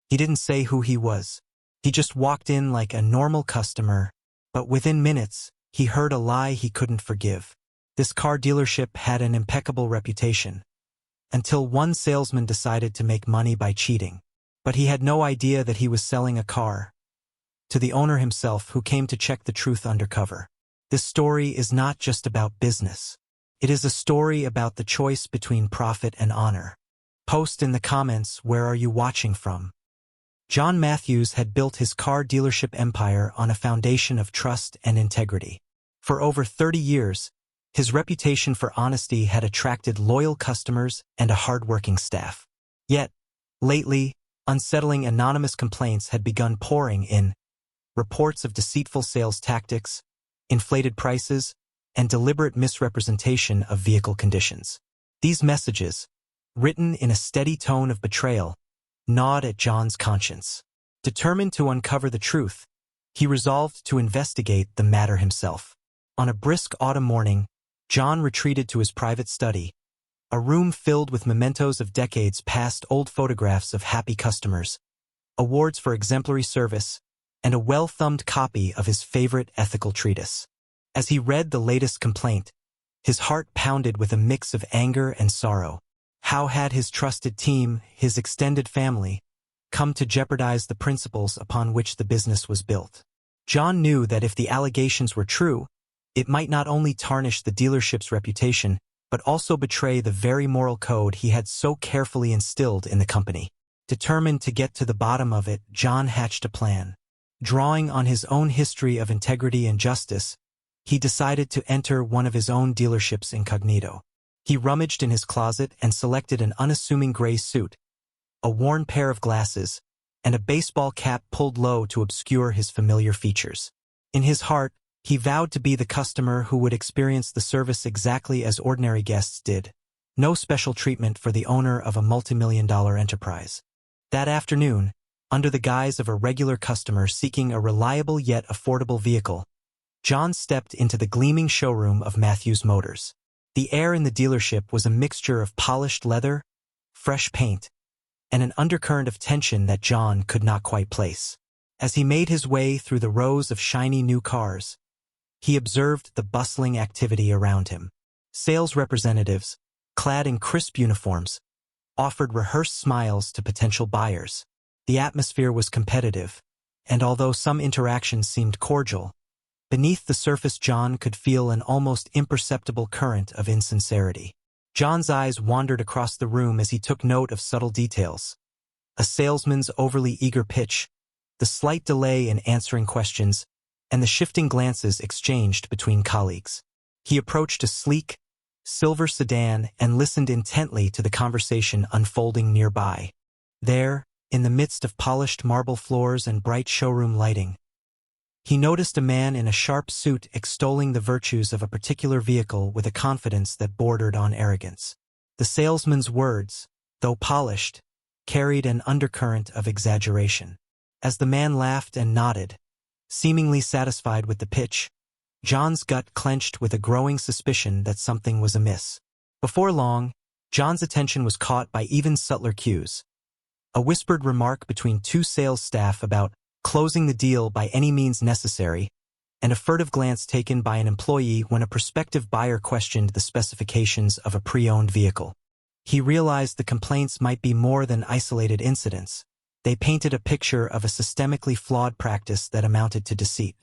He didn't say who he was. He just walked in like a normal customer, but within minutes, he heard a lie he couldn't forgive. This car dealership had an impeccable reputation, until one salesman decided to make money by cheating. But he had no idea that he was selling a car to the owner himself, who came to check the truth undercover. This story is not just about business. It is a story about the choice between profit and honor. Post in the comments, where are you watching from? John Matthews had built his car dealership empire on a foundation of trust and integrity. For over 30 years, his reputation for honesty had attracted loyal customers and a hard-working staff. Yet, lately, unsettling anonymous complaints had begun pouring in. Reports of deceitful sales tactics, inflated prices, and deliberate misrepresentation of vehicle conditions. These messages, written in a steady tone of betrayal, gnawed at John's conscience. Determined to uncover the truth, he resolved to investigate the matter himself. On a brisk autumn morning, John retreated to his private study, a room filled with mementos of decades past, old photographs of happy customers, awards for exemplary service, and a well-thumbed copy of his favorite ethical treatise. As he read the latest complaint, his heart pounded with a mix of anger and sorrow. How had his trusted team, his extended family, come to jeopardize the principles upon which the business was built? John knew that if the allegations were true, it might not only tarnish the dealership's reputation, but also betray the very moral code he had so carefully instilled in the company. Determined to get to the bottom of it, John hatched a plan. Drawing on his own history of integrity and justice, he decided to enter one of his own dealerships incognito. He rummaged in his closet and selected an unassuming gray suit, a worn pair of glasses, and a baseball cap pulled low to obscure his familiar features. In his heart, he vowed to be the customer who would experience the service exactly as ordinary guests did. No special treatment for the owner of a multi-million-dollar enterprise. That afternoon, under the guise of a regular customer seeking a reliable yet affordable vehicle, John stepped into the gleaming showroom of Matthews Motors. The air in the dealership was a mixture of polished leather, fresh paint, and an undercurrent of tension that John could not quite place. As he made his way through the rows of shiny new cars, he observed the bustling activity around him. Sales representatives, clad in crisp uniforms, offered rehearsed smiles to potential buyers. The atmosphere was competitive, and although some interactions seemed cordial, beneath the surface John could feel an almost imperceptible current of insincerity. John's eyes wandered across the room as he took note of subtle details. A salesman's overly eager pitch, the slight delay in answering questions, and the shifting glances exchanged between colleagues. He approached a sleek, silver sedan and listened intently to the conversation unfolding nearby. There, in the midst of polished marble floors and bright showroom lighting, he noticed a man in a sharp suit extolling the virtues of a particular vehicle with a confidence that bordered on arrogance. The salesman's words, though polished, carried an undercurrent of exaggeration. As the man laughed and nodded, seemingly satisfied with the pitch, John's gut clenched with a growing suspicion that something was amiss. Before long, John's attention was caught by even subtler cues. A whispered remark between two sales staff about closing the deal by any means necessary, and a furtive glance taken by an employee when a prospective buyer questioned the specifications of a pre-owned vehicle. He realized the complaints might be more than isolated incidents. They painted a picture of a systemically flawed practice that amounted to deceit.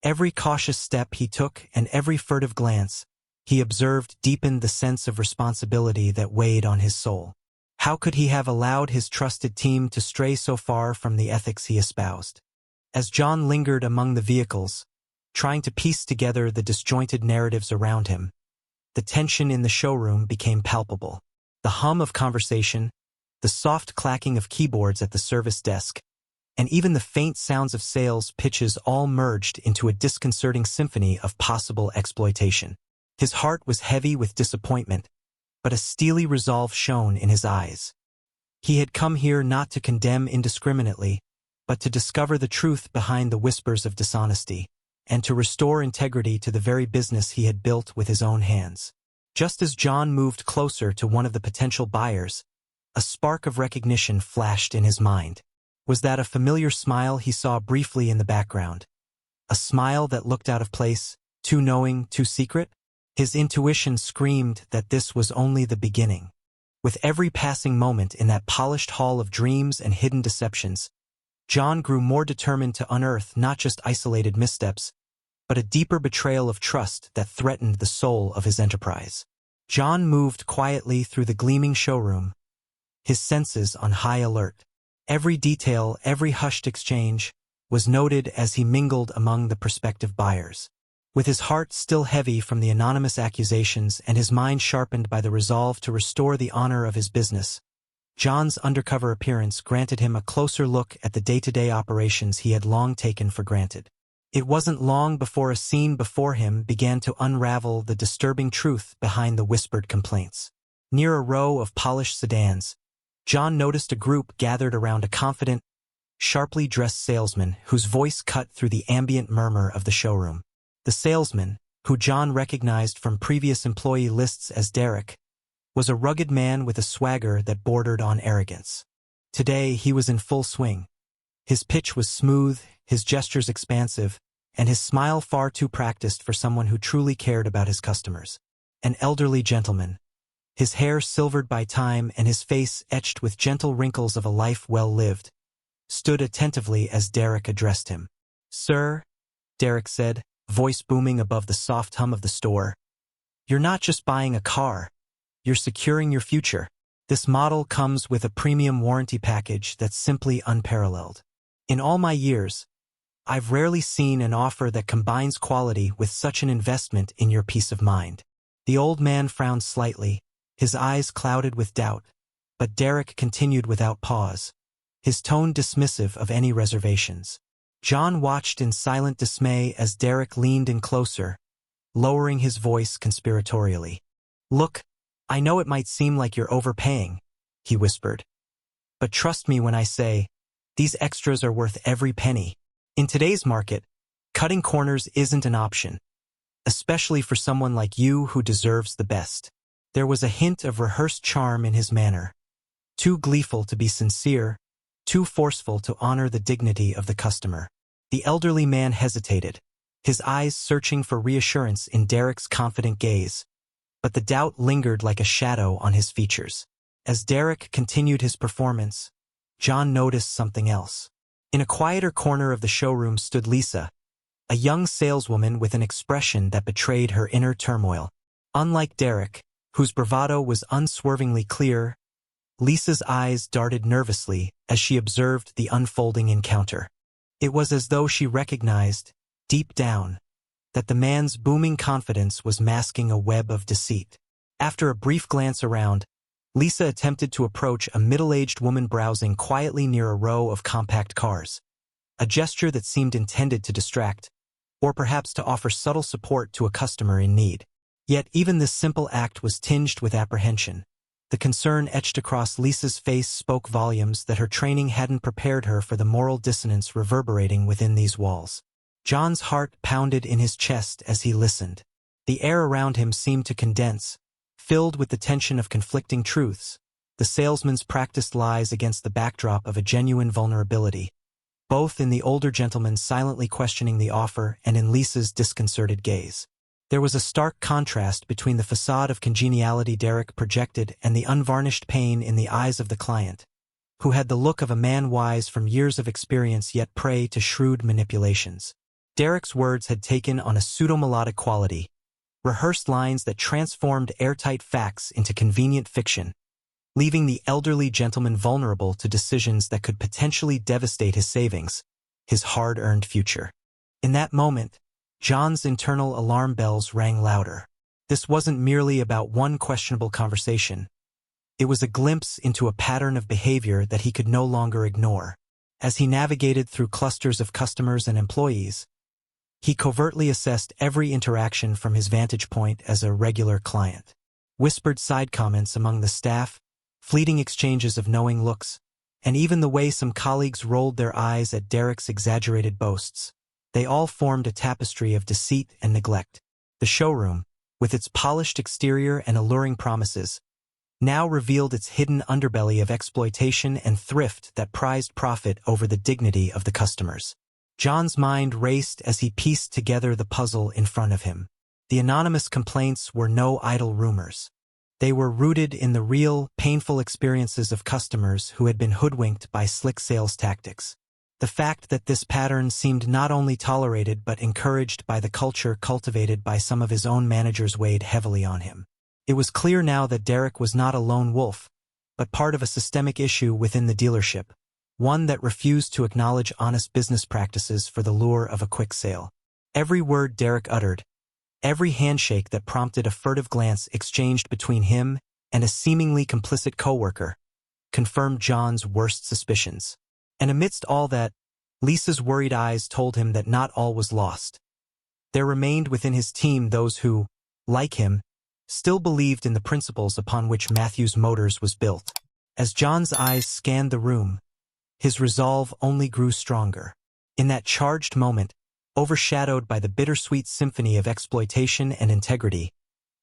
Every cautious step he took and every furtive glance he observed deepened the sense of responsibility that weighed on his soul. How could he have allowed his trusted team to stray so far from the ethics he espoused? As John lingered among the vehicles, trying to piece together the disjointed narratives around him, the tension in the showroom became palpable. The hum of conversation, the soft clacking of keyboards at the service desk, and even the faint sounds of sales pitches all merged into a disconcerting symphony of possible exploitation. His heart was heavy with disappointment, but a steely resolve shone in his eyes. He had come here not to condemn indiscriminately, but to discover the truth behind the whispers of dishonesty, and to restore integrity to the very business he had built with his own hands. Just as John moved closer to one of the potential buyers, a spark of recognition flashed in his mind. Was that a familiar smile he saw briefly in the background? A smile that looked out of place, too knowing, too secret? His intuition screamed that this was only the beginning. With every passing moment in that polished hall of dreams and hidden deceptions, John grew more determined to unearth not just isolated missteps, but a deeper betrayal of trust that threatened the soul of his enterprise. John moved quietly through the gleaming showroom, his senses on high alert. Every detail, every hushed exchange, was noted as he mingled among the prospective buyers. With his heart still heavy from the anonymous accusations and his mind sharpened by the resolve to restore the honor of his business, John's undercover appearance granted him a closer look at the day-to-day operations he had long taken for granted. It wasn't long before a scene before him began to unravel the disturbing truth behind the whispered complaints. Near a row of polished sedans, John noticed a group gathered around a confident, sharply dressed salesman whose voice cut through the ambient murmur of the showroom. The salesman, who John recognized from previous employee lists as Derek, was a rugged man with a swagger that bordered on arrogance. Today he was in full swing. His pitch was smooth, his gestures expansive, and his smile far too practiced for someone who truly cared about his customers. An elderly gentleman, his hair silvered by time and his face etched with gentle wrinkles of a life well lived, stood attentively as Derek addressed him. "Sir," Derek said, voice booming above the soft hum of the store, "you're not just buying a car, you're securing your future. This model comes with a premium warranty package that's simply unparalleled. In all my years, I've rarely seen an offer that combines quality with such an investment in your peace of mind." The old man frowned slightly, his eyes clouded with doubt, but Derek continued without pause, his tone dismissive of any reservations. John watched in silent dismay as Derek leaned in closer, lowering his voice conspiratorially. "Look, I know it might seem like you're overpaying," he whispered, "but trust me when I say, these extras are worth every penny. In today's market, cutting corners isn't an option, especially for someone like you who deserves the best." There was a hint of rehearsed charm in his manner, too gleeful to be sincere, too forceful to honor the dignity of the customer. The elderly man hesitated, his eyes searching for reassurance in Derek's confident gaze, but the doubt lingered like a shadow on his features. As Derek continued his performance, John noticed something else. In a quieter corner of the showroom stood Lisa, a young saleswoman with an expression that betrayed her inner turmoil. Unlike Derek, whose bravado was unswervingly clear, Lisa's eyes darted nervously as she observed the unfolding encounter. It was as though she recognized, deep down, that the man's booming confidence was masking a web of deceit. After a brief glance around, Lisa attempted to approach a middle-aged woman browsing quietly near a row of compact cars, a gesture that seemed intended to distract, or perhaps to offer subtle support to a customer in need. Yet even this simple act was tinged with apprehension. The concern etched across Lisa's face spoke volumes that her training hadn't prepared her for the moral dissonance reverberating within these walls. John's heart pounded in his chest as he listened. The air around him seemed to condense, filled with the tension of conflicting truths, the salesman's practiced lies against the backdrop of a genuine vulnerability, both in the older gentleman silently questioning the offer and in Lisa's disconcerted gaze. There was a stark contrast between the facade of congeniality Derek projected and the unvarnished pain in the eyes of the client, who had the look of a man wise from years of experience yet prey to shrewd manipulations. Derek's words had taken on a pseudo-melodic quality, rehearsed lines that transformed airtight facts into convenient fiction, leaving the elderly gentleman vulnerable to decisions that could potentially devastate his savings, his hard-earned future. In that moment, John's internal alarm bells rang louder. This wasn't merely about one questionable conversation. It was a glimpse into a pattern of behavior that he could no longer ignore. As he navigated through clusters of customers and employees, he covertly assessed every interaction from his vantage point as a regular client. Whispered side comments among the staff, fleeting exchanges of knowing looks, and even the way some colleagues rolled their eyes at Derek's exaggerated boasts. They all formed a tapestry of deceit and neglect. The showroom, with its polished exterior and alluring promises, now revealed its hidden underbelly of exploitation and thrift that prized profit over the dignity of the customers. John's mind raced as he pieced together the puzzle in front of him. The anonymous complaints were no idle rumors. They were rooted in the real, painful experiences of customers who had been hoodwinked by slick sales tactics. The fact that this pattern seemed not only tolerated but encouraged by the culture cultivated by some of his own managers weighed heavily on him. It was clear now that Derek was not a lone wolf, but part of a systemic issue within the dealership, one that refused to acknowledge honest business practices for the lure of a quick sale. Every word Derek uttered, every handshake that prompted a furtive glance exchanged between him and a seemingly complicit coworker, confirmed John's worst suspicions. And amidst all that, Lisa's worried eyes told him that not all was lost. There remained within his team those who, like him, still believed in the principles upon which Matthews Motors was built. As John's eyes scanned the room, his resolve only grew stronger. In that charged moment, overshadowed by the bittersweet symphony of exploitation and integrity,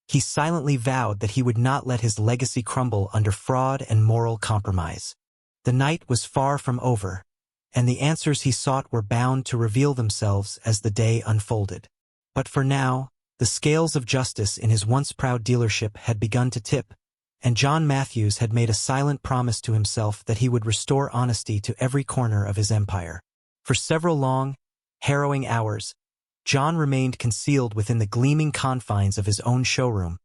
he silently vowed that he would not let his legacy crumble under fraud and moral compromise. The night was far from over, and the answers he sought were bound to reveal themselves as the day unfolded. But for now, the scales of justice in his once proud dealership had begun to tip, and John Matthews had made a silent promise to himself that he would restore honesty to every corner of his empire. For several long, harrowing hours, John remained concealed within the gleaming confines of his own showroom,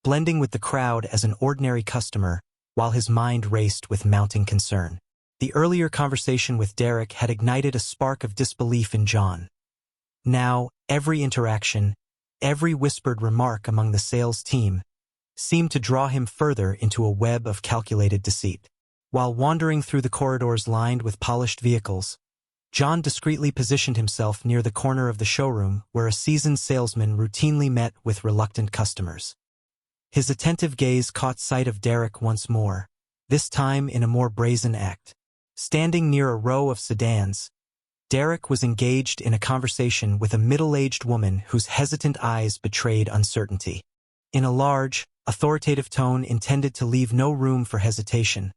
blending with the crowd as an ordinary customer, while his mind raced with mounting concern. The earlier conversation with Derek had ignited a spark of disbelief in John. Now, every interaction, every whispered remark among the sales team, seemed to draw him further into a web of calculated deceit. While wandering through the corridors lined with polished vehicles, John discreetly positioned himself near the corner of the showroom where a seasoned salesman routinely met with reluctant customers. His attentive gaze caught sight of Derek once more, this time in a more brazen act. Standing near a row of sedans, Derek was engaged in a conversation with a middle-aged woman whose hesitant eyes betrayed uncertainty. In a large, authoritative tone intended to leave no room for hesitation,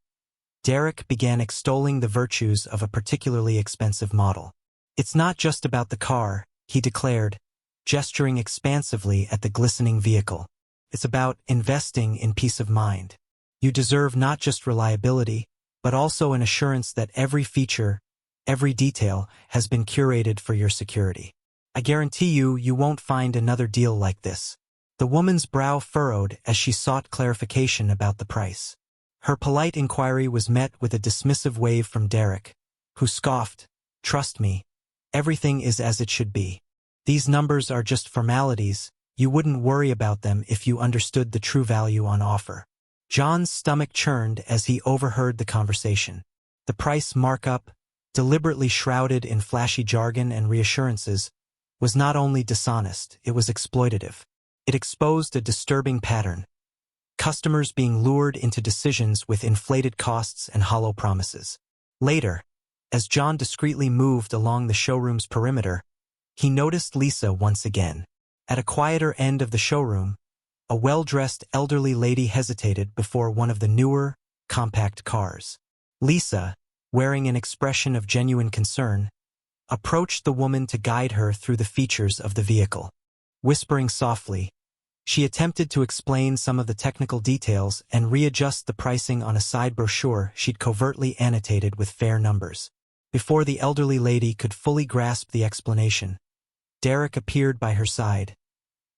Derek began extolling the virtues of a particularly expensive model. "It's not just about the car," he declared, gesturing expansively at the glistening vehicle. "It's about investing in peace of mind. You deserve not just reliability, but also an assurance that every feature, every detail, has been curated for your security. I guarantee you won't find another deal like this." The woman's brow furrowed as she sought clarification about the price. Her polite inquiry was met with a dismissive wave from Derek, who scoffed, "Trust me, everything is as it should be. These numbers are just formalities. You wouldn't worry about them if you understood the true value on offer." John's stomach churned as he overheard the conversation. The price markup, deliberately shrouded in flashy jargon and reassurances, was not only dishonest, it was exploitative. It exposed a disturbing pattern: customers being lured into decisions with inflated costs and hollow promises. Later, as John discreetly moved along the showroom's perimeter, he noticed Lisa once again. At a quieter end of the showroom, a well-dressed elderly lady hesitated before one of the newer, compact cars. Lisa, wearing an expression of genuine concern, approached the woman to guide her through the features of the vehicle. Whispering softly, she attempted to explain some of the technical details and readjust the pricing on a side brochure she'd covertly annotated with fair numbers. Before the elderly lady could fully grasp the explanation, Derek appeared by her side,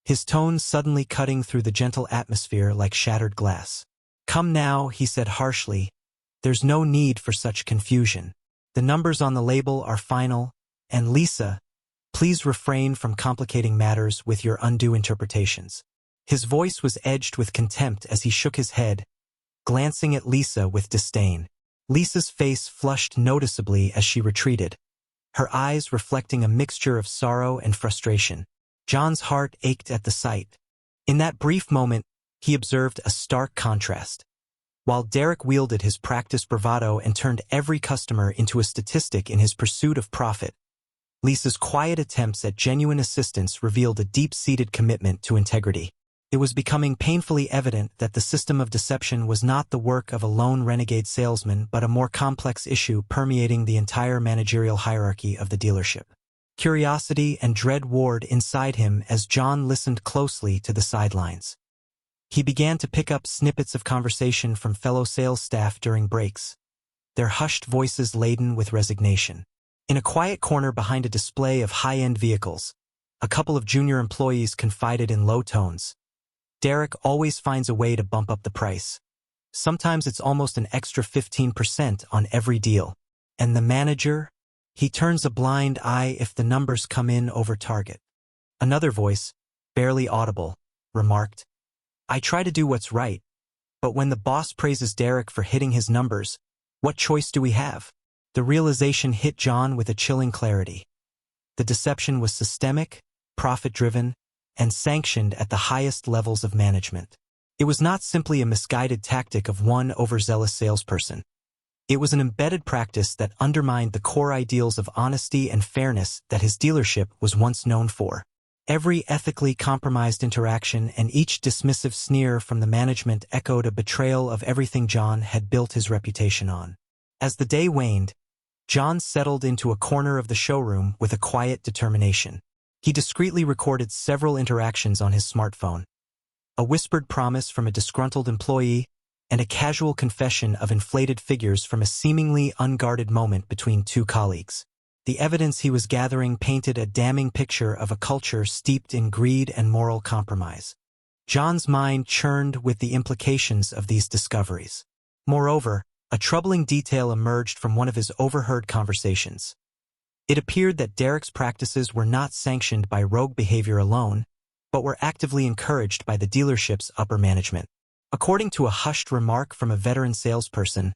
his tones suddenly cutting through the gentle atmosphere like shattered glass. "Come now," he said harshly, "there's no need for such confusion. The numbers on the label are final, and Lisa, please refrain from complicating matters with your undue interpretations." His voice was edged with contempt as he shook his head, glancing at Lisa with disdain. Lisa's face flushed noticeably as she retreated, her eyes reflecting a mixture of sorrow and frustration. John's heart ached at the sight. In that brief moment, he observed a stark contrast. While Derek wielded his practiced bravado and turned every customer into a statistic in his pursuit of profit, Lisa's quiet attempts at genuine assistance revealed a deep-seated commitment to integrity. It was becoming painfully evident that the system of deception was not the work of a lone renegade salesman but a more complex issue permeating the entire managerial hierarchy of the dealership. Curiosity and dread warred inside him as John listened closely to the sidelines. He began to pick up snippets of conversation from fellow sales staff during breaks, their hushed voices laden with resignation. In a quiet corner behind a display of high-end vehicles, a couple of junior employees confided in low tones. Derek always finds a way to bump up the price. Sometimes it's almost an extra 15% on every deal. And the manager? He turns a blind eye if the numbers come in over target. Another voice, barely audible, remarked, I try to do what's right, but when the boss praises Derek for hitting his numbers, what choice do we have? The realization hit John with a chilling clarity. The deception was systemic, profit-driven, and sanctioned at the highest levels of management. It was not simply a misguided tactic of one overzealous salesperson. It was an embedded practice that undermined the core ideals of honesty and fairness that his dealership was once known for. Every ethically compromised interaction and each dismissive sneer from the management echoed a betrayal of everything John had built his reputation on. As the day waned, John settled into a corner of the showroom with a quiet determination. He discreetly recorded several interactions on his smartphone. A whispered promise from a disgruntled employee, and a casual confession of inflated figures from a seemingly unguarded moment between two colleagues. The evidence he was gathering painted a damning picture of a culture steeped in greed and moral compromise. John's mind churned with the implications of these discoveries. Moreover, a troubling detail emerged from one of his overheard conversations. It appeared that Derek's practices were not sanctioned by rogue behavior alone, but were actively encouraged by the dealership's upper management. According to a hushed remark from a veteran salesperson,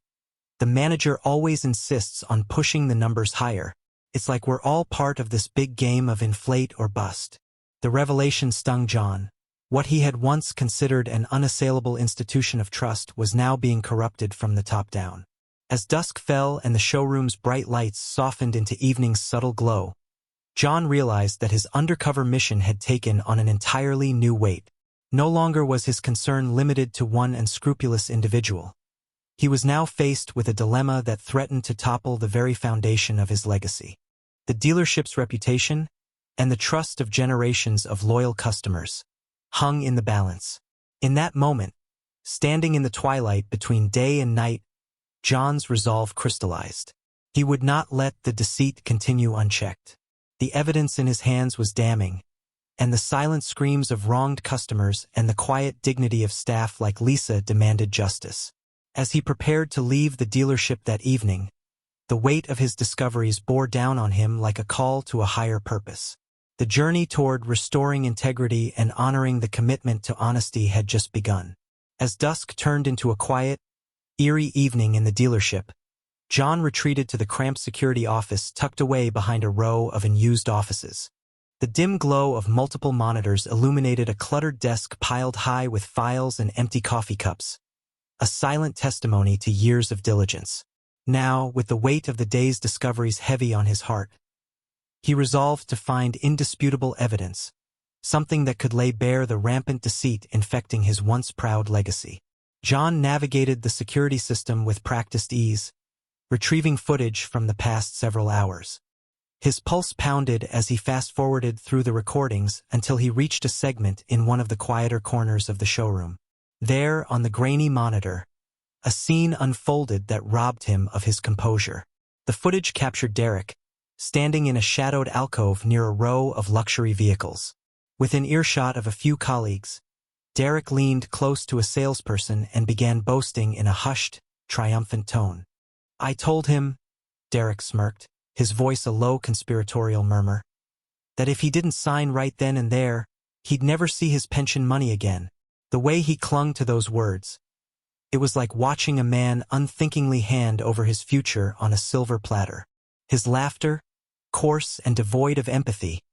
the manager always insists on pushing the numbers higher. It's like we're all part of this big game of inflate or bust. The revelation stung John. What he had once considered an unassailable institution of trust was now being corrupted from the top down. As dusk fell and the showroom's bright lights softened into evening's subtle glow, John realized that his undercover mission had taken on an entirely new weight. No longer was his concern limited to one unscrupulous individual. He was now faced with a dilemma that threatened to topple the very foundation of his legacy. The dealership's reputation, and the trust of generations of loyal customers, hung in the balance. In that moment, standing in the twilight between day and night, John's resolve crystallized. He would not let the deceit continue unchecked. The evidence in his hands was damning, and the silent screams of wronged customers and the quiet dignity of staff like Lisa demanded justice. As he prepared to leave the dealership that evening, the weight of his discoveries bore down on him like a call to a higher purpose. The journey toward restoring integrity and honoring the commitment to honesty had just begun. As dusk turned into a quiet, eerie evening in the dealership, John retreated to the cramped security office tucked away behind a row of unused offices. The dim glow of multiple monitors illuminated a cluttered desk piled high with files and empty coffee cups, a silent testimony to years of diligence. Now, with the weight of the day's discoveries heavy on his heart, he resolved to find indisputable evidence, something that could lay bare the rampant deceit infecting his once proud legacy. John navigated the security system with practiced ease, retrieving footage from the past several hours. His pulse pounded as he fast-forwarded through the recordings until he reached a segment in one of the quieter corners of the showroom. There, on the grainy monitor, a scene unfolded that robbed him of his composure. The footage captured Derek, standing in a shadowed alcove near a row of luxury vehicles. Within earshot of a few colleagues, Derek leaned close to a salesperson and began boasting in a hushed, triumphant tone. "I told him," Derek smirked, his voice a low conspiratorial murmur, "that if he didn't sign right then and there, he'd never see his pension money again." The way he clung to those words, it was like watching a man unthinkingly hand over his future on a silver platter. His laughter, coarse and devoid of empathy,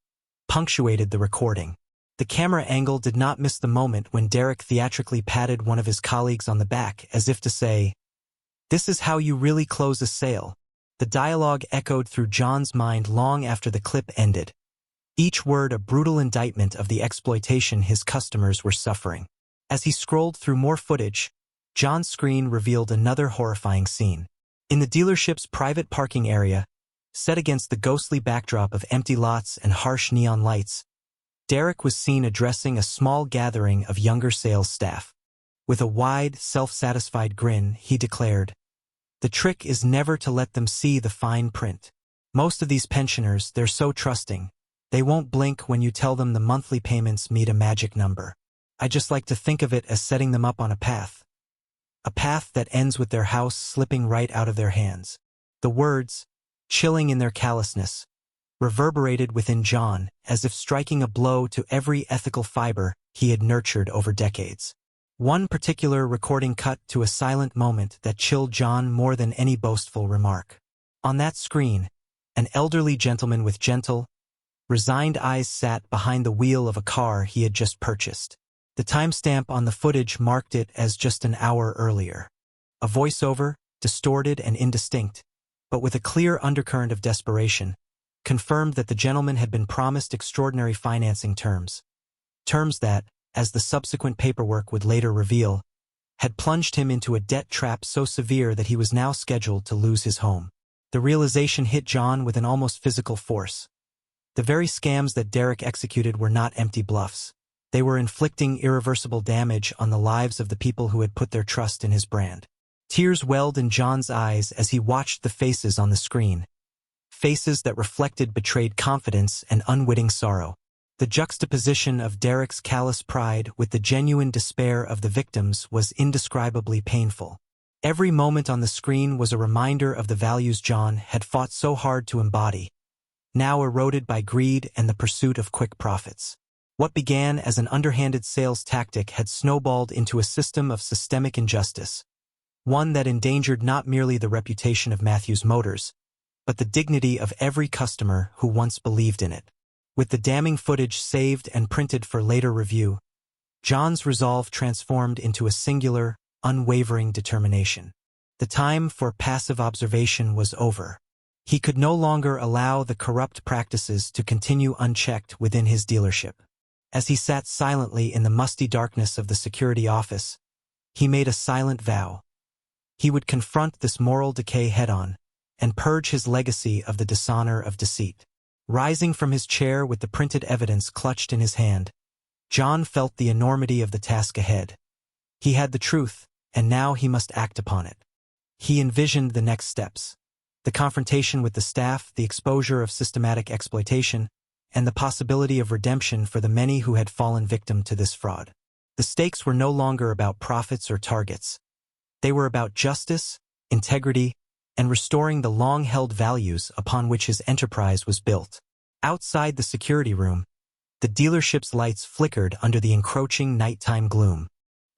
punctuated the recording. The camera angle did not miss the moment when Derek theatrically patted one of his colleagues on the back as if to say, "This is how you really close a sale." The dialogue echoed through John's mind long after the clip ended. each word a brutal indictment of the exploitation his customers were suffering. As he scrolled through more footage, John's screen revealed another horrifying scene. In the dealership's private parking area, set against the ghostly backdrop of empty lots and harsh neon lights, Derek was seen addressing a small gathering of younger sales staff. With a wide, self-satisfied grin, he declared, "The trick is never to let them see the fine print. Most of these pensioners, they're so trusting. They won't blink when you tell them the monthly payments meet a magic number. I just like to think of it as setting them up on a path. A path that ends with their house slipping right out of their hands." The words, chilling in their callousness, reverberated within John as if striking a blow to every ethical fiber he had nurtured over decades. One particular recording cut to a silent moment that chilled John more than any boastful remark. On that screen, an elderly gentleman with gentle, resigned eyes sat behind the wheel of a car he had just purchased. The timestamp on the footage marked it as just an hour earlier. A voiceover, distorted and indistinct, but with a clear undercurrent of desperation, confirmed that the gentleman had been promised extraordinary financing terms. Terms that, as the subsequent paperwork would later reveal, had plunged him into a debt trap so severe that he was now scheduled to lose his home. The realization hit John with an almost physical force. The very scams that Derek executed were not empty bluffs. They were inflicting irreversible damage on the lives of the people who had put their trust in his brand. Tears welled in John's eyes as he watched the faces on the screen. Faces that reflected betrayed confidence and unwitting sorrow. The juxtaposition of Derek's callous pride with the genuine despair of the victims was indescribably painful. Every moment on the screen was a reminder of the values John had fought so hard to embody, now eroded by greed and the pursuit of quick profits. What began as an underhanded sales tactic had snowballed into a system of systemic injustice, one that endangered not merely the reputation of Matthews Motors, but the dignity of every customer who once believed in it. With the damning footage saved and printed for later review, John's resolve transformed into a singular, unwavering determination. The time for passive observation was over. He could no longer allow the corrupt practices to continue unchecked within his dealership. As he sat silently in the musty darkness of the security office, he made a silent vow. He would confront this moral decay head-on and purge his legacy of the dishonor of deceit. Rising from his chair with the printed evidence clutched in his hand, John felt the enormity of the task ahead. He had the truth, and now he must act upon it. He envisioned the next steps: the confrontation with the staff, the exposure of systematic exploitation, and the possibility of redemption for the many who had fallen victim to this fraud. The stakes were no longer about profits or targets. They were about justice, integrity, and restoring the long-held values upon which his enterprise was built. Outside the security room, the dealership's lights flickered under the encroaching nighttime gloom.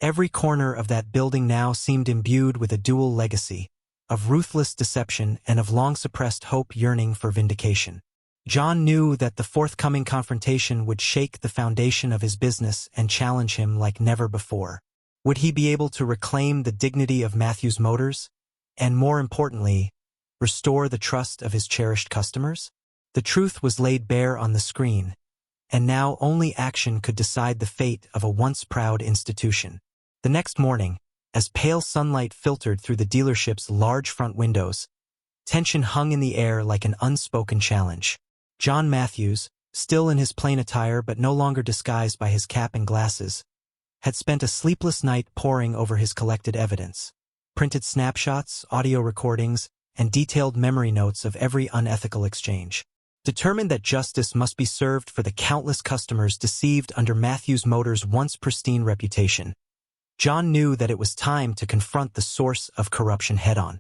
Every corner of that building now seemed imbued with a dual legacy, of ruthless deception and of long-suppressed hope yearning for vindication. John knew that the forthcoming confrontation would shake the foundation of his business and challenge him like never before. Would he be able to reclaim the dignity of Matthews Motors? And more importantly, restore the trust of his cherished customers? The truth was laid bare on the screen, and now only action could decide the fate of a once proud institution. The next morning, as pale sunlight filtered through the dealership's large front windows, tension hung in the air like an unspoken challenge. John Matthews, still in his plain attire but no longer disguised by his cap and glasses, had spent a sleepless night poring over his collected evidence. Printed snapshots, audio recordings, and detailed memory notes of every unethical exchange. Determined that justice must be served for the countless customers deceived under Matthews Motors' once pristine reputation, John knew that it was time to confront the source of corruption head-on.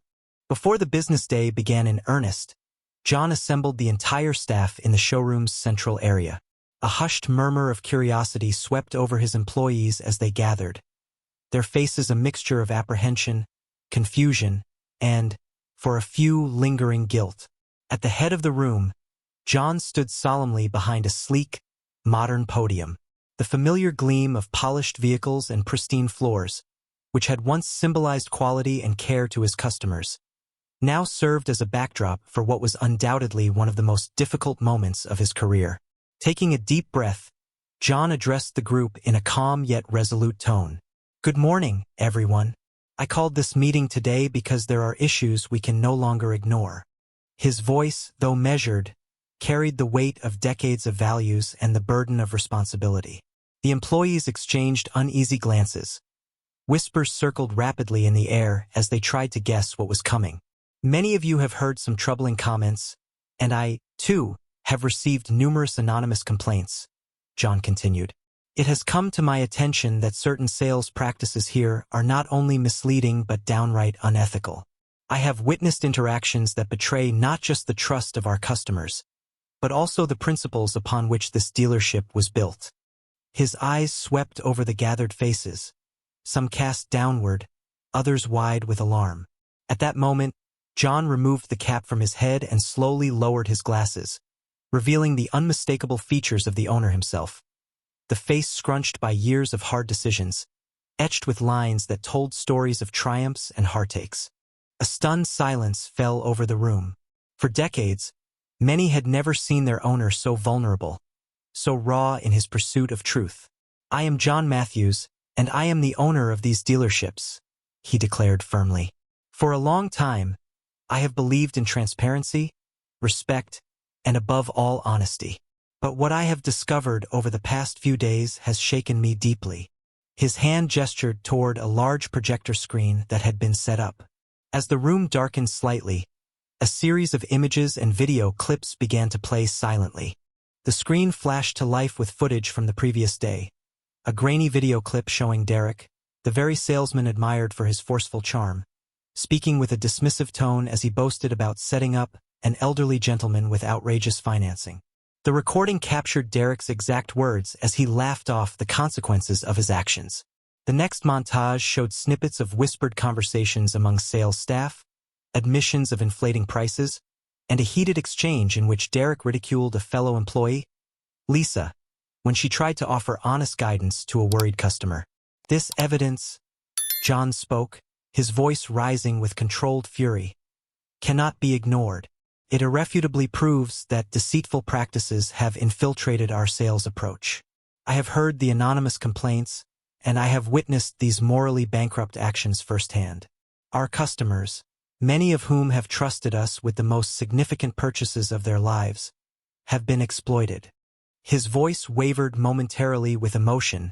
Before the business day began in earnest, John assembled the entire staff in the showroom's central area. A hushed murmur of curiosity swept over his employees as they gathered, their faces a mixture of apprehension, confusion, and, for a few, lingering guilt. At the head of the room, John stood solemnly behind a sleek, modern podium. The familiar gleam of polished vehicles and pristine floors, which had once symbolized quality and care to his customers, now served as a backdrop for what was undoubtedly one of the most difficult moments of his career. Taking a deep breath, John addressed the group in a calm yet resolute tone. "Good morning, everyone. I called this meeting today because there are issues we can no longer ignore." His voice, though measured, carried the weight of decades of values and the burden of responsibility. The employees exchanged uneasy glances. Whispers circled rapidly in the air as they tried to guess what was coming. "Many of you have heard some troubling comments, and I, too, have received numerous anonymous complaints," John continued. "It has come to my attention that certain sales practices here are not only misleading but downright unethical. I have witnessed interactions that betray not just the trust of our customers, but also the principles upon which this dealership was built." His eyes swept over the gathered faces, some cast downward, others wide with alarm. At that moment, John removed the cap from his head and slowly lowered his glasses, revealing the unmistakable features of the owner himself. The face scrunched by years of hard decisions, etched with lines that told stories of triumphs and heartaches. A stunned silence fell over the room. For decades, many had never seen their owner so vulnerable, so raw in his pursuit of truth. "I am John Matthews, and I am the owner of these dealerships," he declared firmly. "For a long time, I have believed in transparency, respect, and above all honesty. But what I have discovered over the past few days has shaken me deeply." His hand gestured toward a large projector screen that had been set up. As the room darkened slightly, a series of images and video clips began to play silently. The screen flashed to life with footage from the previous day. A grainy video clip showing Derek, the very salesman admired for his forceful charm, speaking with a dismissive tone as he boasted about setting up an elderly gentleman with outrageous financing. The recording captured Derek's exact words as he laughed off the consequences of his actions. The next montage showed snippets of whispered conversations among sales staff, admissions of inflating prices, and a heated exchange in which Derek ridiculed a fellow employee, Lisa, when she tried to offer honest guidance to a worried customer. "This evidence," John spoke, his voice rising with controlled fury, "cannot be ignored. It irrefutably proves that deceitful practices have infiltrated our sales approach. I have heard the anonymous complaints, and I have witnessed these morally bankrupt actions firsthand. Our customers, many of whom have trusted us with the most significant purchases of their lives, have been exploited." His voice wavered momentarily with emotion,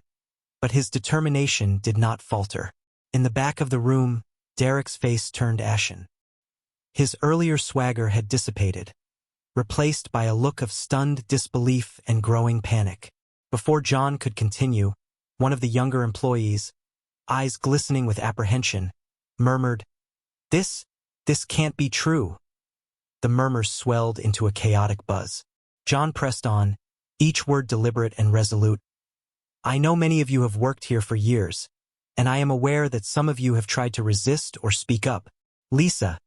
but his determination did not falter. In the back of the room, Derek's face turned ashen. His earlier swagger had dissipated, replaced by a look of stunned disbelief and growing panic. Before John could continue, one of the younger employees, eyes glistening with apprehension, murmured, This can't be true." The murmurs swelled into a chaotic buzz. John pressed on, each word deliberate and resolute. "I know many of you have worked here for years, and I am aware that some of you have tried to resist or speak up. Lisa,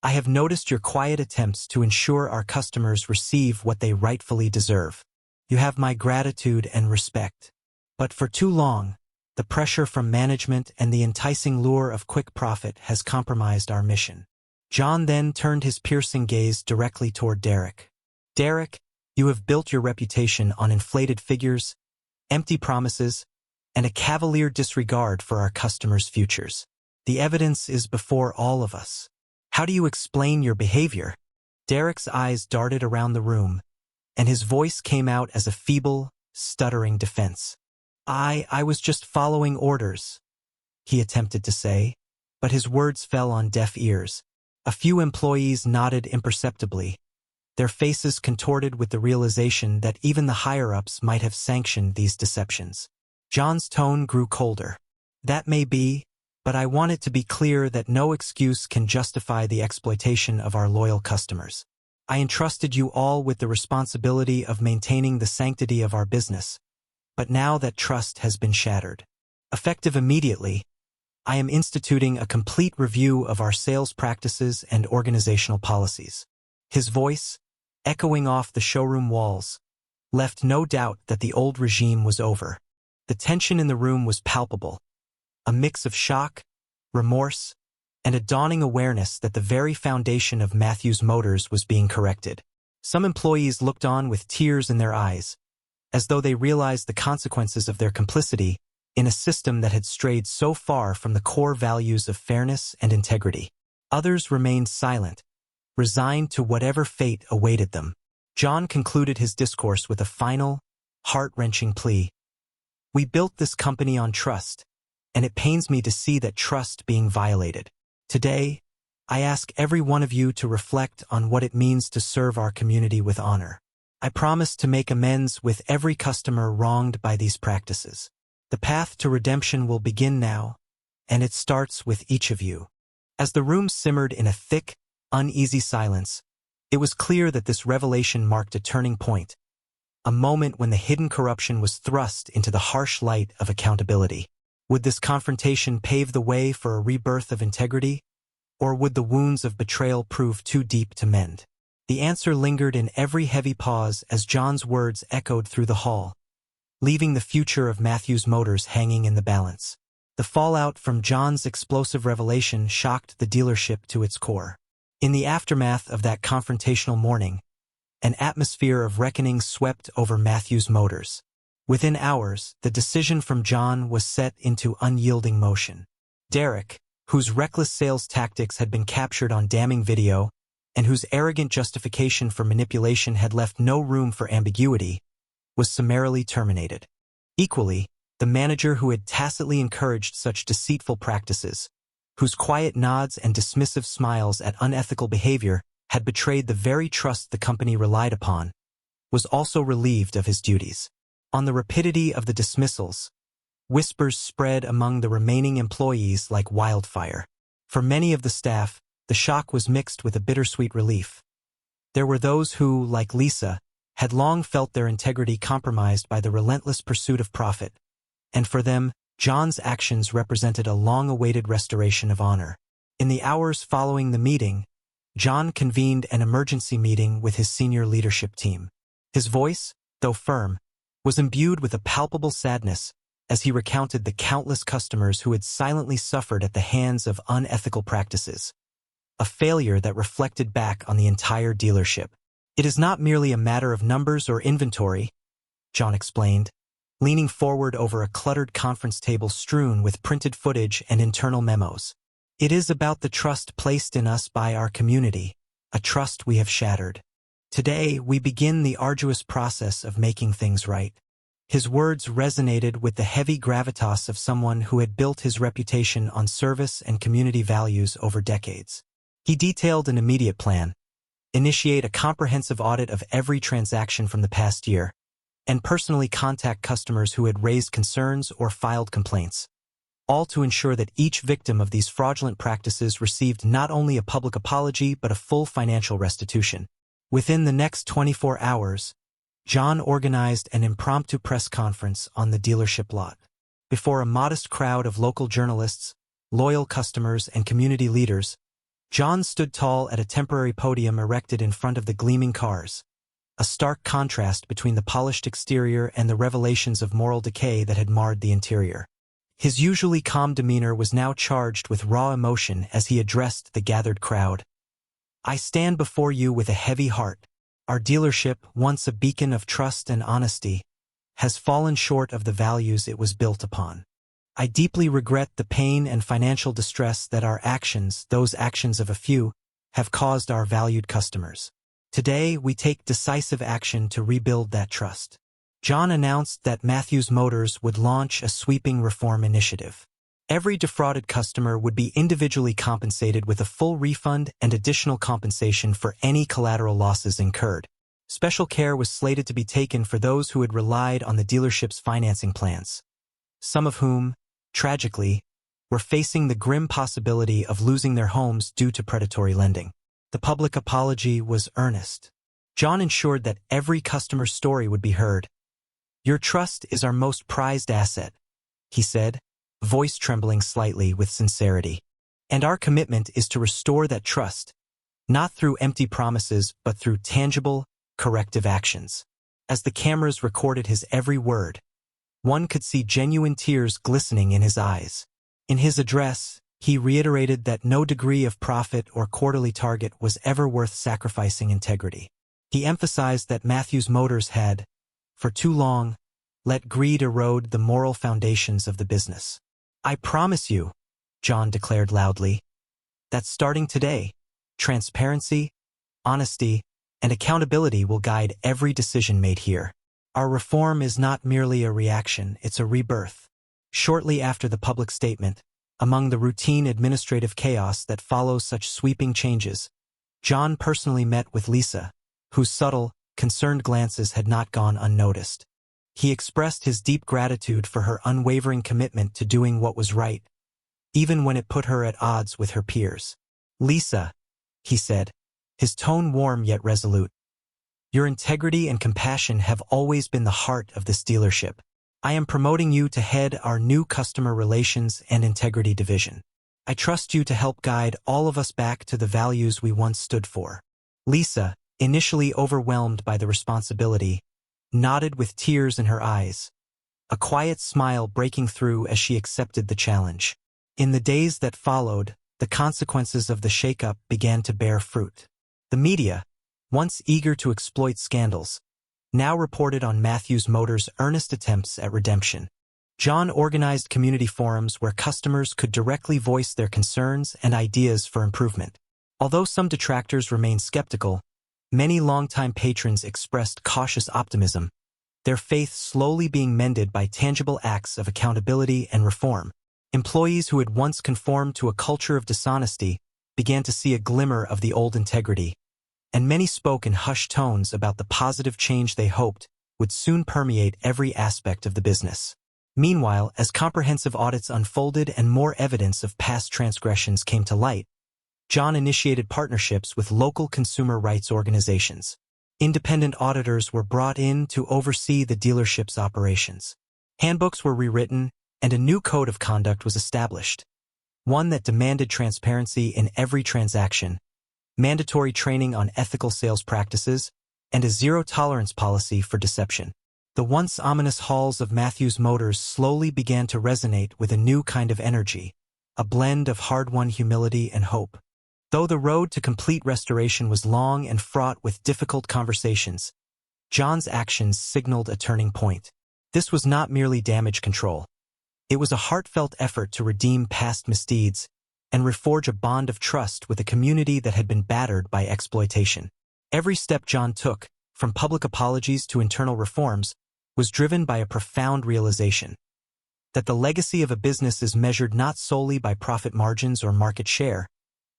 I have noticed your quiet attempts to ensure our customers receive what they rightfully deserve. You have my gratitude and respect. But for too long, the pressure from management and the enticing lure of quick profit has compromised our mission." John then turned his piercing gaze directly toward Derek. "Derek, you have built your reputation on inflated figures, empty promises, and a cavalier disregard for our customers' futures. The evidence is before all of us. How do you explain your behavior?" Derek's eyes darted around the room, and his voice came out as a feeble, stuttering defense. I was just following orders," he attempted to say, but his words fell on deaf ears. A few employees nodded imperceptibly, their faces contorted with the realization that even the higher-ups might have sanctioned these deceptions. John's tone grew colder. "That may be, but I want it to be clear that no excuse can justify the exploitation of our loyal customers. I entrusted you all with the responsibility of maintaining the sanctity of our business, but now that trust has been shattered. Effective immediately, I am instituting a complete review of our sales practices and organizational policies." His voice, echoing off the showroom walls, left no doubt that the old regime was over. The tension in the room was palpable, a mix of shock, remorse, and a dawning awareness that the very foundation of Matthews Motors was being corrected. Some employees looked on with tears in their eyes, as though they realized the consequences of their complicity in a system that had strayed so far from the core values of fairness and integrity. Others remained silent, resigned to whatever fate awaited them. John concluded his discourse with a final, heart-wrenching plea. "We built this company on trust, and it pains me to see that trust being violated. Today, I ask every one of you to reflect on what it means to serve our community with honor. I promise to make amends with every customer wronged by these practices. The path to redemption will begin now, and it starts with each of you." As the room simmered in a thick, uneasy silence, it was clear that this revelation marked a turning point, a moment when the hidden corruption was thrust into the harsh light of accountability. Would this confrontation pave the way for a rebirth of integrity, or would the wounds of betrayal prove too deep to mend? The answer lingered in every heavy pause as John's words echoed through the hall, leaving the future of Matthews Motors hanging in the balance. The fallout from John's explosive revelation shocked the dealership to its core. In the aftermath of that confrontational morning, an atmosphere of reckoning swept over Matthews Motors. Within hours, the decision from John was set into unyielding motion. Derek, whose reckless sales tactics had been captured on damning video, and whose arrogant justification for manipulation had left no room for ambiguity, was summarily terminated. Equally, the manager who had tacitly encouraged such deceitful practices, whose quiet nods and dismissive smiles at unethical behavior had betrayed the very trust the company relied upon, was also relieved of his duties. On the rapidity of the dismissals, whispers spread among the remaining employees like wildfire. For many of the staff, the shock was mixed with a bittersweet relief. There were those who, like Lisa, had long felt their integrity compromised by the relentless pursuit of profit, and for them, John's actions represented a long-awaited restoration of honor. In the hours following the meeting, John convened an emergency meeting with his senior leadership team. His voice, though firm, was imbued with a palpable sadness as he recounted the countless customers who had silently suffered at the hands of unethical practices, a failure that reflected back on the entire dealership. "It is not merely a matter of numbers or inventory," John explained, leaning forward over a cluttered conference table strewn with printed footage and internal memos. "It is about the trust placed in us by our community, a trust we have shattered. Today, we begin the arduous process of making things right." His words resonated with the heavy gravitas of someone who had built his reputation on service and community values over decades. He detailed an immediate plan: initiate a comprehensive audit of every transaction from the past year, and personally contact customers who had raised concerns or filed complaints, all to ensure that each victim of these fraudulent practices received not only a public apology but a full financial restitution. Within the next 24 hours, John organized an impromptu press conference on the dealership lot. Before a modest crowd of local journalists, loyal customers, and community leaders, John stood tall at a temporary podium erected in front of the gleaming cars, a stark contrast between the polished exterior and the revelations of moral decay that had marred the interior. His usually calm demeanor was now charged with raw emotion as he addressed the gathered crowd. "I stand before you with a heavy heart. Our dealership, once a beacon of trust and honesty, has fallen short of the values it was built upon. I deeply regret the pain and financial distress that our actions, those actions of a few, have caused our valued customers. Today, we take decisive action to rebuild that trust." John announced that Matthews Motors would launch a sweeping reform initiative. Every defrauded customer would be individually compensated with a full refund and additional compensation for any collateral losses incurred. Special care was slated to be taken for those who had relied on the dealership's financing plans, some of whom, tragically, were facing the grim possibility of losing their homes due to predatory lending. The public apology was earnest. John ensured that every customer's story would be heard. "Your trust is our most prized asset," he said, voice trembling slightly with sincerity. "And our commitment is to restore that trust, not through empty promises but through tangible, corrective actions." As the cameras recorded his every word, one could see genuine tears glistening in his eyes. In his address, he reiterated that no degree of profit or quarterly target was ever worth sacrificing integrity. He emphasized that Matthews Motors had, For too long, let greed erode the moral foundations of the business. I promise you, John declared loudly, that starting today, transparency, honesty, and accountability will guide every decision made here. Our reform is not merely a reaction, it's a rebirth. Shortly after the public statement, among the routine administrative chaos that follows such sweeping changes, John personally met with Lisa, whose subtle, concerned glances had not gone unnoticed. He expressed his deep gratitude for her unwavering commitment to doing what was right, even when it put her at odds with her peers. "Lisa," he said, his tone warm yet resolute, "your integrity and compassion have always been the heart of this dealership. I am promoting you to head our new customer relations and integrity division. I trust you to help guide all of us back to the values we once stood for." Lisa, initially overwhelmed by the responsibility, nodded with tears in her eyes, a quiet smile breaking through as she accepted the challenge. In the days that followed, the consequences of the shakeup began to bear fruit. The media, once eager to exploit scandals, now reported on Matthews Motors' earnest attempts at redemption. John organized community forums where customers could directly voice their concerns and ideas for improvement. Although some detractors remained skeptical, many longtime patrons expressed cautious optimism, their faith slowly being mended by tangible acts of accountability and reform. Employees who had once conformed to a culture of dishonesty began to see a glimmer of the old integrity, and many spoke in hushed tones about the positive change they hoped would soon permeate every aspect of the business. Meanwhile, as comprehensive audits unfolded and more evidence of past transgressions came to light, John initiated partnerships with local consumer rights organizations. Independent auditors were brought in to oversee the dealership's operations. Handbooks were rewritten, and a new code of conduct was established, one that demanded transparency in every transaction, mandatory training on ethical sales practices, and a zero-tolerance policy for deception. The once ominous halls of Matthews Motors slowly began to resonate with a new kind of energy, a blend of hard-won humility and hope. Though the road to complete restoration was long and fraught with difficult conversations, John's actions signaled a turning point. This was not merely damage control. It was a heartfelt effort to redeem past misdeeds and reforge a bond of trust with a community that had been battered by exploitation. Every step John took, from public apologies to internal reforms, was driven by a profound realization that the legacy of a business is measured not solely by profit margins or market share,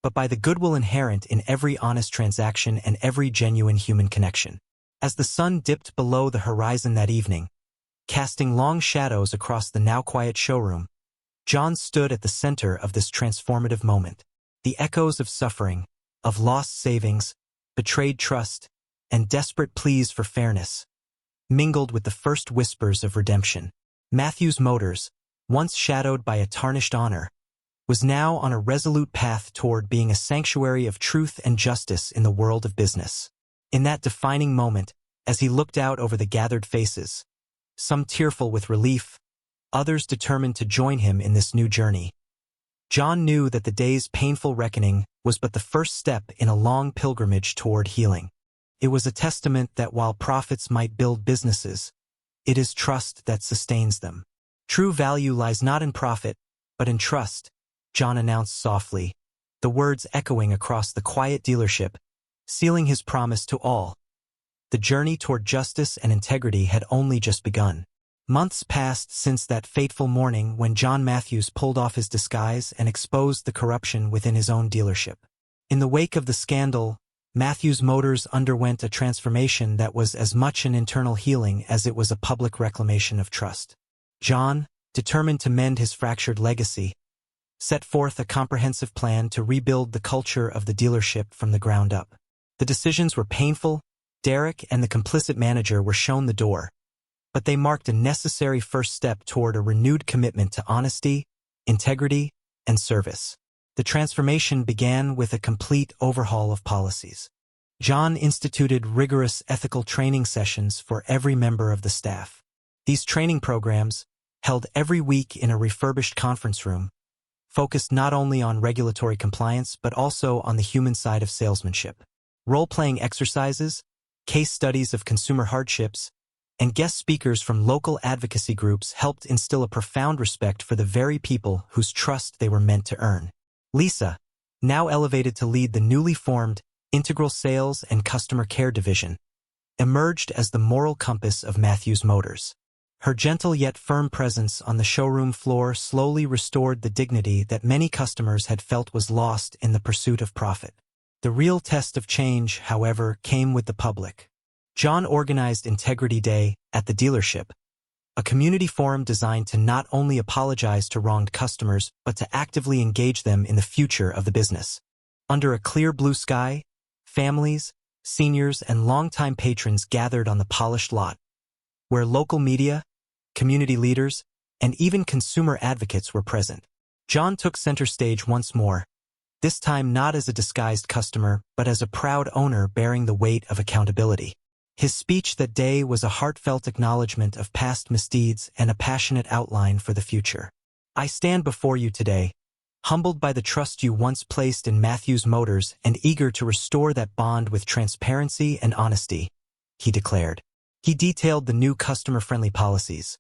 but by the goodwill inherent in every honest transaction and every genuine human connection. As the sun dipped below the horizon that evening, casting long shadows across the now quiet showroom, John stood at the center of this transformative moment. The echoes of suffering, of lost savings, betrayed trust, and desperate pleas for fairness mingled with the first whispers of redemption. Matthews Motors, once shadowed by a tarnished honor, was now on a resolute path toward being a sanctuary of truth and justice in the world of business. In that defining moment, as he looked out over the gathered faces, some tearful with relief, others determined to join him in this new journey, John knew that the day's painful reckoning was but the first step in a long pilgrimage toward healing. It was a testament that while profits might build businesses, it is trust that sustains them. True value lies not in profit, but in trust, John announced softly, the words echoing across the quiet dealership, sealing his promise to all. The journey toward justice and integrity had only just begun. Months passed since that fateful morning when John Matthews pulled off his disguise and exposed the corruption within his own dealership. In the wake of the scandal, Matthews Motors underwent a transformation that was as much an internal healing as it was a public reclamation of trust. John, determined to mend his fractured legacy, set forth a comprehensive plan to rebuild the culture of the dealership from the ground up. The decisions were painful. Derek and the complicit manager were shown the door, but they marked a necessary first step toward a renewed commitment to honesty, integrity, and service. The transformation began with a complete overhaul of policies. John instituted rigorous ethical training sessions for every member of the staff. These training programs, held every week in a refurbished conference room, focused not only on regulatory compliance but also on the human side of salesmanship. Role-playing exercises, case studies of consumer hardships, and guest speakers from local advocacy groups helped instill a profound respect for the very people whose trust they were meant to earn. Lisa, now elevated to lead the newly formed Integral Sales and Customer Care Division, emerged as the moral compass of Matthews Motors. Her gentle yet firm presence on the showroom floor slowly restored the dignity that many customers had felt was lost in the pursuit of profit. The real test of change, however, came with the public. John organized Integrity Day at the dealership, a community forum designed to not only apologize to wronged customers but to actively engage them in the future of the business. Under a clear blue sky, families, seniors, and longtime patrons gathered on the polished lot, where local media, community leaders, and even consumer advocates were present. John took center stage once more, this time not as a disguised customer but as a proud owner bearing the weight of accountability. His speech that day was a heartfelt acknowledgement of past misdeeds and a passionate outline for the future. "I stand before you today, humbled by the trust you once placed in Matthews Motors and eager to restore that bond with transparency and honesty," he declared. He detailed the new customer-friendly policies,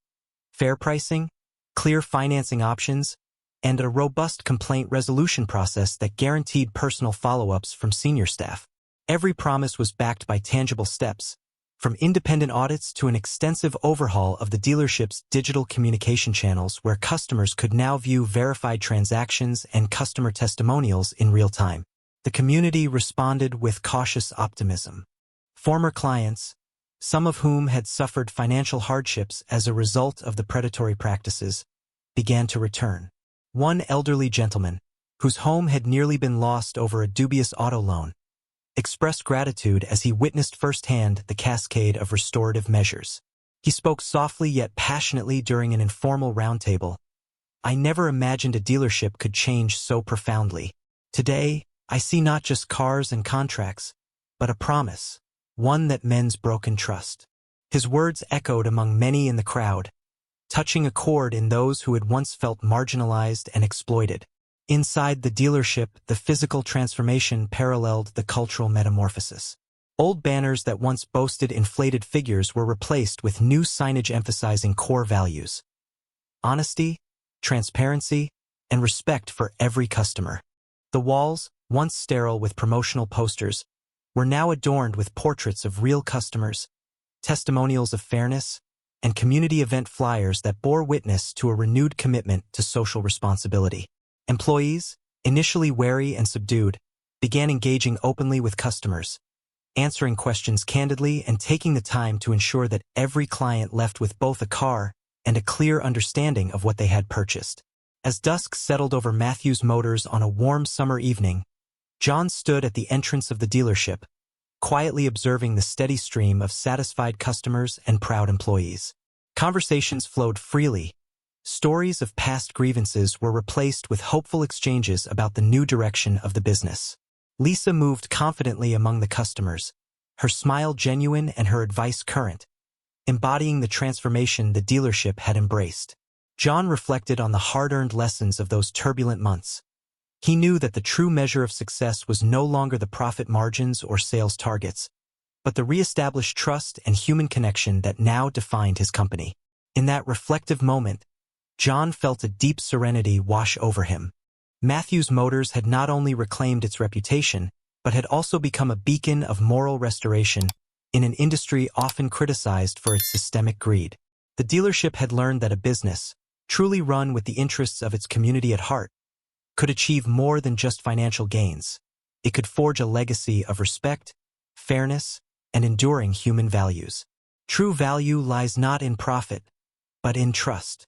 fair pricing, clear financing options, and a robust complaint resolution process that guaranteed personal follow-ups from senior staff. Every promise was backed by tangible steps, from independent audits to an extensive overhaul of the dealership's digital communication channels where customers could now view verified transactions and customer testimonials in real time. The community responded with cautious optimism. Former clients, some of whom had suffered financial hardships as a result of the predatory practices, began to return. One elderly gentleman, whose home had nearly been lost over a dubious auto loan, expressed gratitude as he witnessed firsthand the cascade of restorative measures. He spoke softly yet passionately during an informal roundtable. "I never imagined a dealership could change so profoundly. Today, I see not just cars and contracts, but a promise, one that mends broken trust." His words echoed among many in the crowd, touching a chord in those who had once felt marginalized and exploited. Inside the dealership, the physical transformation paralleled the cultural metamorphosis. Old banners that once boasted inflated figures were replaced with new signage emphasizing core values: honesty, transparency, and respect for every customer. The walls, once sterile with promotional posters, were now adorned with portraits of real customers, testimonials of fairness, and community event flyers that bore witness to a renewed commitment to social responsibility. Employees, initially wary and subdued, began engaging openly with customers, answering questions candidly and taking the time to ensure that every client left with both a car and a clear understanding of what they had purchased. As dusk settled over Matthews Motors on a warm summer evening, John stood at the entrance of the dealership, quietly observing the steady stream of satisfied customers and proud employees. Conversations flowed freely. Stories of past grievances were replaced with hopeful exchanges about the new direction of the business. Lisa moved confidently among the customers, her smile genuine and her advice current, embodying the transformation the dealership had embraced. John reflected on the hard-earned lessons of those turbulent months. He knew that the true measure of success was no longer the profit margins or sales targets, but the re-established trust and human connection that now defined his company. In that reflective moment, John felt a deep serenity wash over him. Matthews Motors had not only reclaimed its reputation, but had also become a beacon of moral restoration in an industry often criticized for its systemic greed. The dealership had learned that a business, truly run with the interests of its community at heart, could achieve more than just financial gains. It could forge a legacy of respect, fairness, and enduring human values. True value lies not in profit, but in trust.